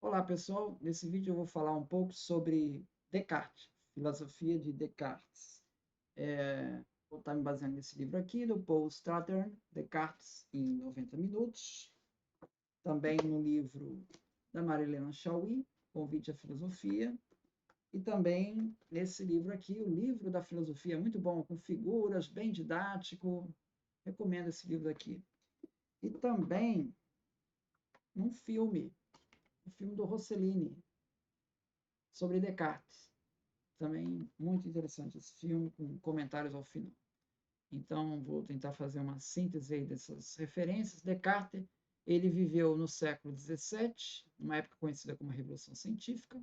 Olá, pessoal. Nesse vídeo eu vou falar um pouco sobre Descartes, filosofia de Descartes. Vou estar me baseando nesse livro aqui, do Paul Strathern, Descartes em 90 minutos. Também no livro da Marilena Chauí, Convite à Filosofia. E também nesse livro aqui, o livro da filosofia, é muito bom, com figuras, bem didático. Recomendo esse livro aqui. E também um filme do Rossellini, sobre Descartes. Também muito interessante esse filme, com comentários ao final. Então, vou tentar fazer uma síntese aí dessas referências. Descartes, ele viveu no século XVII, numa época conhecida como Revolução Científica.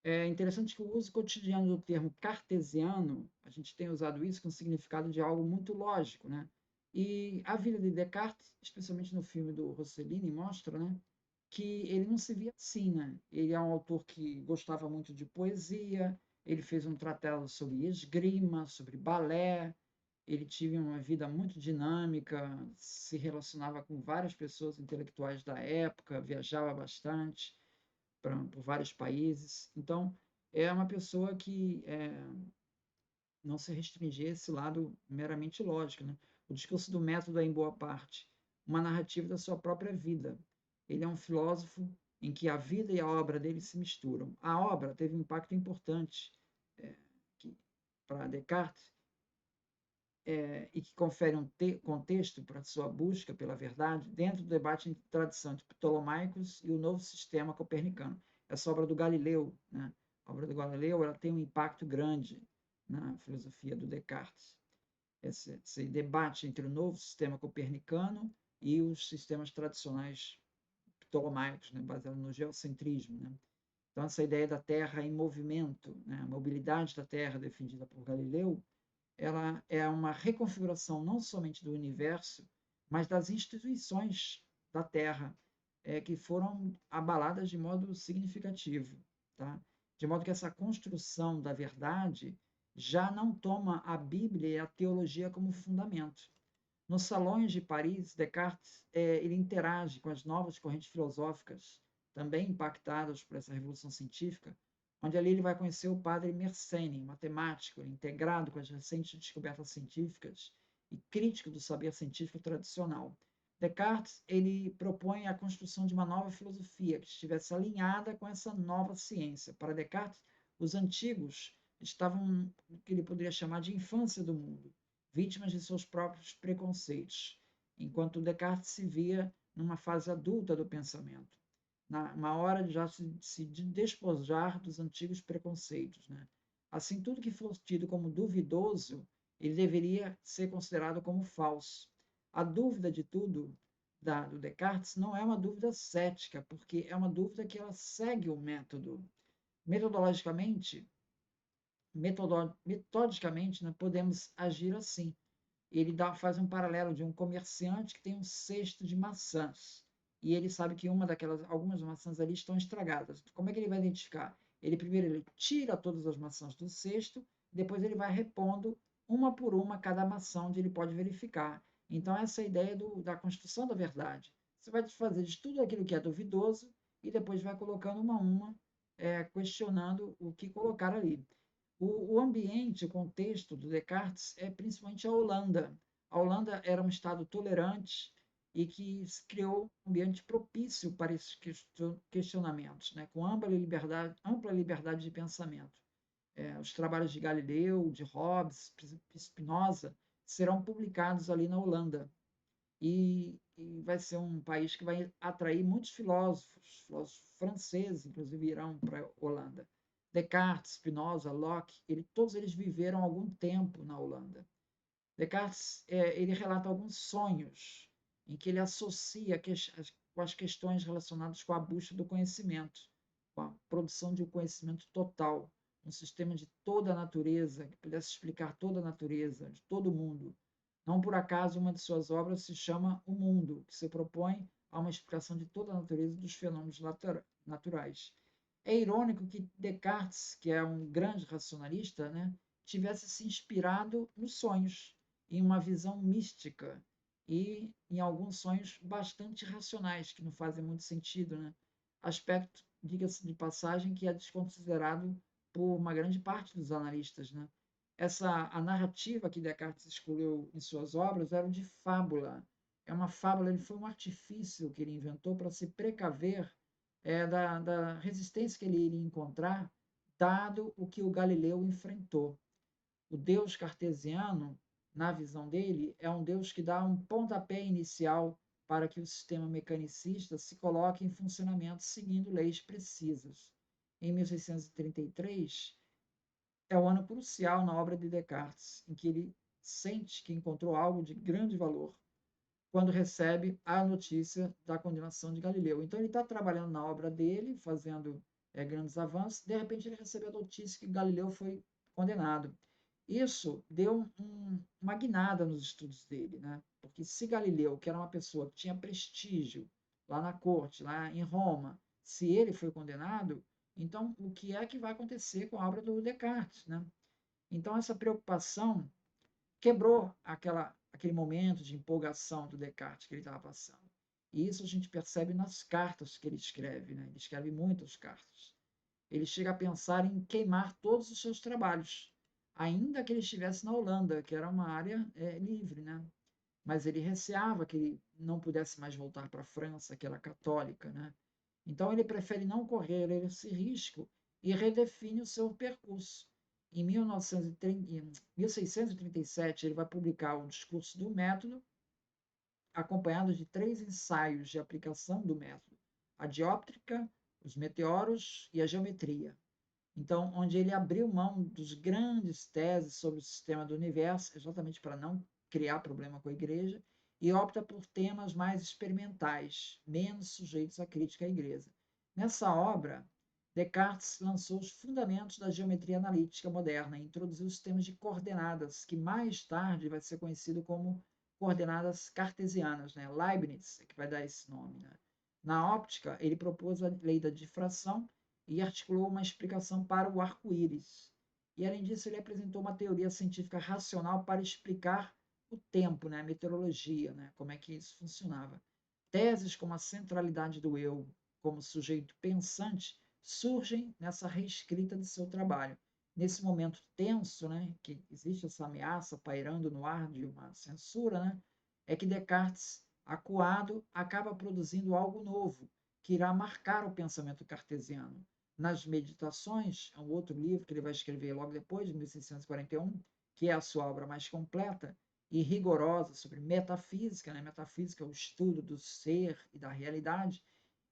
É interessante que o uso cotidiano do termo cartesiano, a gente tem usado isso com o significado de algo muito lógico, né? E a vida de Descartes, especialmente no filme do Rossellini, mostra, né, que ele não se via assim, né? Ele é um autor que gostava muito de poesia, ele fez um tratado sobre esgrima, sobre balé, ele tinha uma vida muito dinâmica, se relacionava com várias pessoas intelectuais da época, viajava bastante por vários países. Então, é uma pessoa que não se restringia a esse lado meramente lógico, né? O discurso do método é, em boa parte, uma narrativa da sua própria vida. Ele é um filósofo em que a vida e a obra dele se misturam. A obra teve um impacto importante é, para Descartes, e que confere um contexto para sua busca pela verdade dentro do debate entre tradição de ptolomaicos e o novo sistema copernicano. Essa obra do Galileu, né? A obra do Galileu, ela tem um impacto grande na filosofia do Descartes. Esse debate entre o novo sistema copernicano e os sistemas tradicionais ptolomaicos, né? Baseado no geocentrismo, né? Então, essa ideia da Terra em movimento, né? A mobilidade da Terra defendida por Galileu, ela é uma reconfiguração não somente do universo, mas das instituições da Terra, que foram abaladas de modo significativo. Tá? De modo que essa construção da verdade já não toma a Bíblia e a teologia como fundamento. Nos salões de Paris, Descartes ele interage com as novas correntes filosóficas, também impactadas por essa revolução científica, onde ali ele vai conhecer o padre Mersenne, matemático, integrado com as recentes descobertas científicas e crítico do saber científico tradicional. Descartes ele propõe a construção de uma nova filosofia que estivesse alinhada com essa nova ciência. Para Descartes, os antigos estavam no que ele poderia chamar de infância do mundo, vítimas de seus próprios preconceitos, enquanto Descartes se via numa fase adulta do pensamento, na hora de já se despojar dos antigos preconceitos. Né? Assim, tudo que fosse tido como duvidoso, ele deveria ser considerado como falso. A dúvida de tudo do Descartes não é uma dúvida cética, porque é uma dúvida que ela segue o método. Metodologicamente, metodicamente, né, podemos agir assim. Ele faz um paralelo de um comerciante que tem um cesto de maçãs e ele sabe que algumas maçãs ali estão estragadas. Como é que ele vai identificar? Ele tira todas as maçãs do cesto, depois ele vai repondo uma por uma cada maçã onde ele pode verificar. Então essa é a ideia da construção da verdade. Você vai fazer de tudo aquilo que é duvidoso e depois vai colocando uma a uma, questionando o que colocar ali. O ambiente, o contexto do Descartes é principalmente a Holanda. A Holanda era um estado tolerante e que criou um ambiente propício para esses questionamentos, né? Com ampla liberdade de pensamento. Os trabalhos de Galileu, de Hobbes, Spinoza, serão publicados ali na Holanda. E vai ser um país que vai atrair muitos filósofos franceses, inclusive, irão para a Holanda. Descartes, Spinoza, Locke, todos eles viveram algum tempo na Holanda. Descartes ele relata alguns sonhos em que ele associa com as questões relacionadas com a busca do conhecimento, com a produção de um conhecimento total, um sistema de toda a natureza, que pudesse explicar toda a natureza, de todo o mundo. Não por acaso, uma de suas obras se chama O Mundo, que se propõe a uma explicação de toda a natureza dos fenômenos naturais. É irônico que Descartes, que é um grande racionalista, né, tivesse se inspirado nos sonhos, em uma visão mística e em alguns sonhos bastante racionais, que não fazem muito sentido. Né? aspecto, diga-se de passagem, que é desconsiderado por uma grande parte dos analistas, né? A narrativa que Descartes escolheu em suas obras era de fábula. É uma fábula, ele foi um artifício que ele inventou para se precaver da resistência que ele iria encontrar, dado o que o Galileu enfrentou. O Deus cartesiano, na visão dele, é um Deus que dá um pontapé inicial para que o sistema mecanicista se coloque em funcionamento seguindo leis precisas. Em 1633, é o ano crucial na obra de Descartes, em que ele sente que encontrou algo de grande valor quando recebe a notícia da condenação de Galileu. Então, ele está trabalhando na obra dele, fazendo grandes avanços, de repente ele recebe a notícia que Galileu foi condenado. Isso deu uma guinada nos estudos dele, né? Porque se Galileu, que era uma pessoa que tinha prestígio lá na corte, lá em Roma, se ele foi condenado, então o que é que vai acontecer com a obra do Descartes, né? Então essa preocupação quebrou aquele momento de empolgação do Descartes que ele estava passando. E isso a gente percebe nas cartas que ele escreve, né? Ele escreve muitas cartas. Ele chega a pensar em queimar todos os seus trabalhos, ainda que ele estivesse na Holanda, que era uma área livre, né? Mas ele receava que ele não pudesse mais voltar para a França, que era católica, né? Então ele prefere não correr esse risco e redefine o seu percurso. Em 1637, ele vai publicar o Discurso do Método, acompanhado de 3 ensaios de aplicação do método: a dióptrica, os meteoros e a geometria. Então, onde ele abriu mão dos grandes teses sobre o sistema do universo, exatamente para não criar problema com a igreja, e opta por temas mais experimentais, menos sujeitos à crítica à igreja. Nessa obra, Descartes lançou os fundamentos da geometria analítica moderna e introduziu os sistemas de coordenadas, que mais tarde vai ser conhecido como coordenadas cartesianas, né? Leibniz é que vai dar esse nome, né? Na óptica, ele propôs a lei da difração e articulou uma explicação para o arco-íris. E, além disso, ele apresentou uma teoria científica racional para explicar o tempo, né, a meteorologia, né, como é que isso funcionava. Teses como a centralidade do eu como sujeito pensante surgem nessa reescrita de seu trabalho. Nesse momento tenso, né, que existe essa ameaça pairando no ar de uma censura, né, é que Descartes, acuado, acaba produzindo algo novo, que irá marcar o pensamento cartesiano. Nas Meditações, é um outro livro que ele vai escrever logo depois, de 1641, que é a sua obra mais completa e rigorosa sobre metafísica, né? Metafísica é o estudo do ser e da realidade,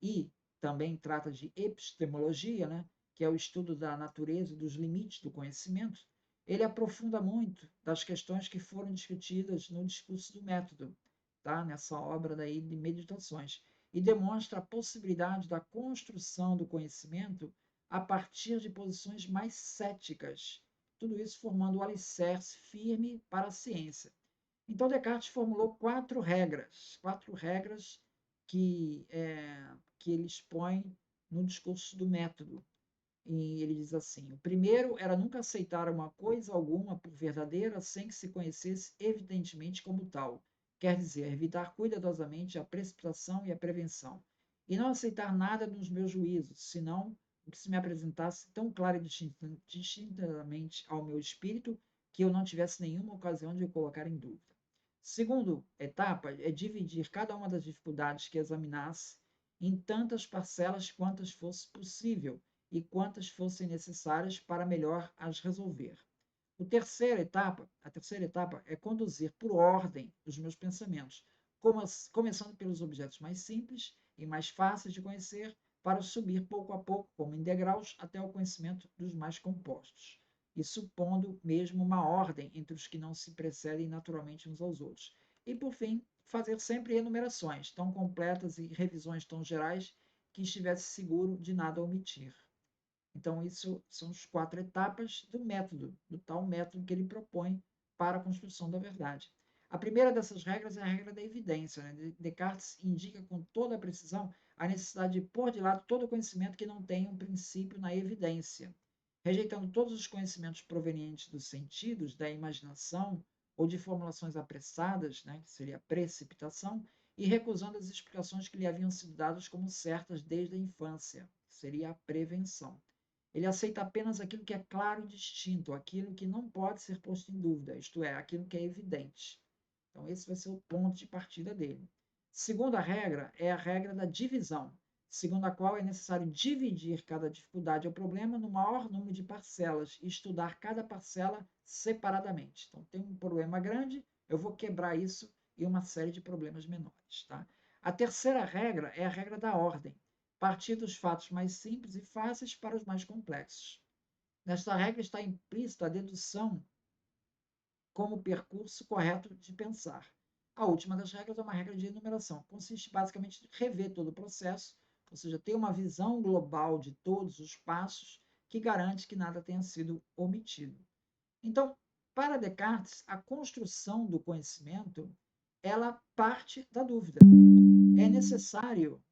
e também trata de epistemologia, né? Que é o estudo da natureza e dos limites do conhecimento. Ele aprofunda muito das questões que foram discutidas no discurso do método, tá? Nessa obra daí de Meditações, e demonstra a possibilidade da construção do conhecimento a partir de posições mais céticas, tudo isso formando o alicerce firme para a ciência. Então, Descartes formulou 4 regras que ele expõe no discurso do método. E ele diz assim: o primeiro era nunca aceitar uma coisa alguma por verdadeira sem que se conhecesse evidentemente como tal. Quer dizer, evitar cuidadosamente a precipitação e a prevenção. E não aceitar nada nos meus juízos, senão o que se me apresentasse tão claro e distintamente ao meu espírito que eu não tivesse nenhuma ocasião de o colocar em dúvida. Segunda etapa é dividir cada uma das dificuldades que examinasse em tantas parcelas quantas fosse possível e quantas fossem necessárias para melhor as resolver. A terceira etapa é conduzir por ordem os meus pensamentos, começando pelos objetos mais simples e mais fáceis de conhecer, para subir pouco a pouco, como em degraus, até o conhecimento dos mais compostos, e supondo mesmo uma ordem entre os que não se precedem naturalmente uns aos outros. E, por fim, fazer sempre enumerações tão completas e revisões tão gerais que estivesse seguro de nada omitir. Então, isso são as 4 etapas do método, do tal método que ele propõe para a construção da verdade. A primeira dessas regras é a regra da evidência. Né? Descartes indica com toda a precisão a necessidade de pôr de lado todo o conhecimento que não tem um princípio na evidência, rejeitando todos os conhecimentos provenientes dos sentidos, da imaginação ou de formulações apressadas, né, que seria a precipitação, e recusando as explicações que lhe haviam sido dadas como certas desde a infância, que seria a prevenção. Ele aceita apenas aquilo que é claro e distinto, aquilo que não pode ser posto em dúvida, isto é, aquilo que é evidente. Então, esse vai ser o ponto de partida dele. Segunda regra é a regra da divisão, segundo a qual é necessário dividir cada dificuldade ou problema no maior número de parcelas e estudar cada parcela separadamente. Então, tem um problema grande, eu vou quebrar isso em uma série de problemas menores. Tá? A terceira regra é a regra da ordem, partir dos fatos mais simples e fáceis para os mais complexos. Nesta regra está implícita a dedução como percurso correto de pensar. A última das regras é uma regra de enumeração. Consiste basicamente em rever todo o processo, ou seja, ter uma visão global de todos os passos que garante que nada tenha sido omitido. Então, para Descartes, a construção do conhecimento, ela parte da dúvida. É necessário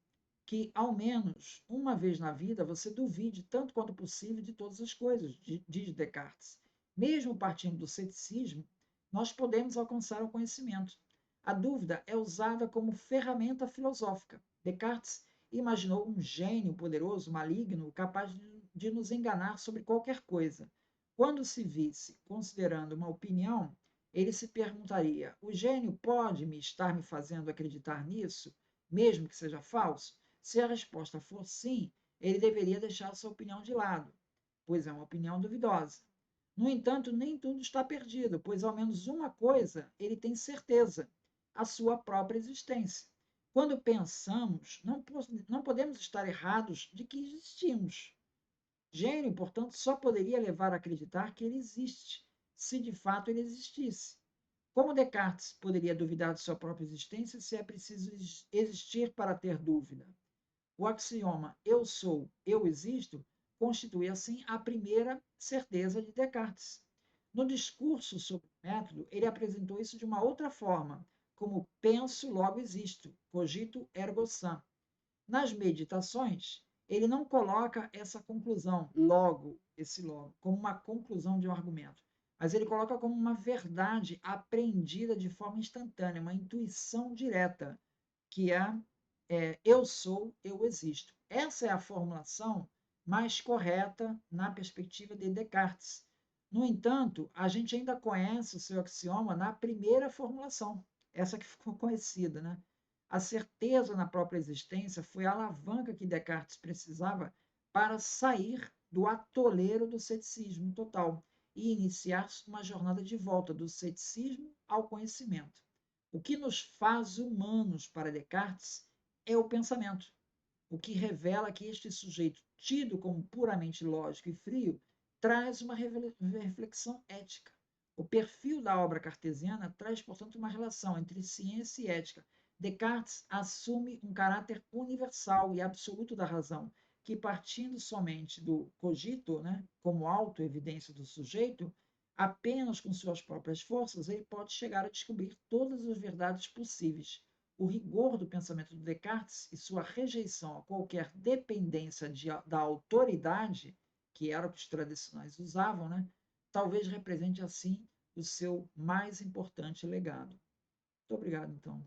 que, ao menos uma vez na vida, você duvide tanto quanto possível de todas as coisas, diz Descartes. Mesmo partindo do ceticismo, nós podemos alcançar o conhecimento. A dúvida é usada como ferramenta filosófica. Descartes imaginou um gênio poderoso, maligno, capaz de nos enganar sobre qualquer coisa. Quando se visse considerando uma opinião, ele se perguntaria: o gênio pode estar me fazendo acreditar nisso, mesmo que seja falso? Se a resposta for sim, ele deveria deixar sua opinião de lado, pois é uma opinião duvidosa. No entanto, nem tudo está perdido, pois ao menos uma coisa ele tem certeza: a sua própria existência. Quando pensamos, não podemos estar errados de que existimos. Gênio, portanto, só poderia levar a acreditar que ele existe, se de fato ele existisse. Como Descartes poderia duvidar de sua própria existência se é preciso existir para ter dúvida? O axioma eu sou, eu existo constitui, assim, a primeira certeza de Descartes. No discurso sobre o método, ele apresentou isso de uma outra forma, como penso, logo existo, cogito ergo sum. Nas meditações, ele não coloca essa conclusão, esse logo, como uma conclusão de um argumento, mas ele coloca como uma verdade apreendida de forma instantânea, uma intuição direta, que é eu sou, eu existo. Essa é a formulação mais correta na perspectiva de Descartes. No entanto, a gente ainda conhece o seu axioma na primeira formulação, essa que ficou conhecida, né? A certeza na própria existência foi a alavanca que Descartes precisava para sair do atoleiro do ceticismo total e iniciar uma jornada de volta do ceticismo ao conhecimento. O que nos faz humanos para Descartes é o pensamento, o que revela que este sujeito, tido como puramente lógico e frio, traz uma reflexão ética. O perfil da obra cartesiana traz, portanto, uma relação entre ciência e ética. Descartes assume um caráter universal e absoluto da razão, que, partindo somente do cogito, né, como autoevidência do sujeito, apenas com suas próprias forças, ele pode chegar a descobrir todas as verdades possíveis. O rigor do pensamento de Descartes e sua rejeição a qualquer dependência da autoridade, que era o que os tradicionais usavam, né, talvez represente, assim, o seu mais importante legado. Muito obrigado, então.